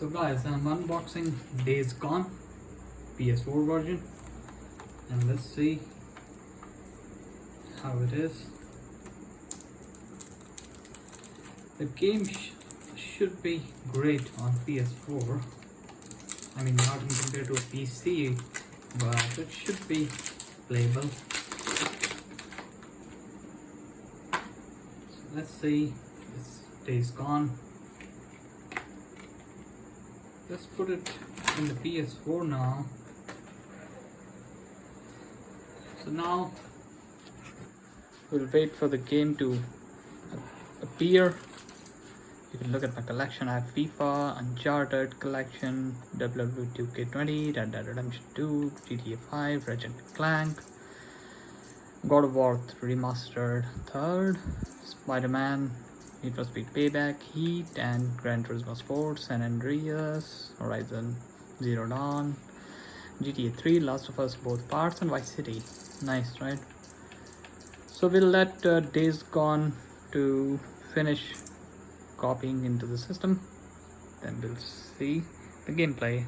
So guys, I'm unboxing Days Gone PS4 version, and let's see how it is. The game should be great on PS4. I mean, not in compared to a PC, but it should be playable. So let's see. This Days Gone. Let's put it in the PS4 now. So now we'll wait for the game to appear. You can look at my collection. I have FIFA, Uncharted collection, WWE 2K20, Red Dead Redemption 2, GTA 5, Ratchet & Clank, God of War Remastered 3rd, Spider-Man, Need for Speed Payback, Heat, and Gran Turismo Sport, San Andreas, Horizon Zero Dawn, GTA 3, Last of Us both parts, and Vice City. Nice, right? So we'll let Days Gone to finish copying into the system, then we'll see the gameplay.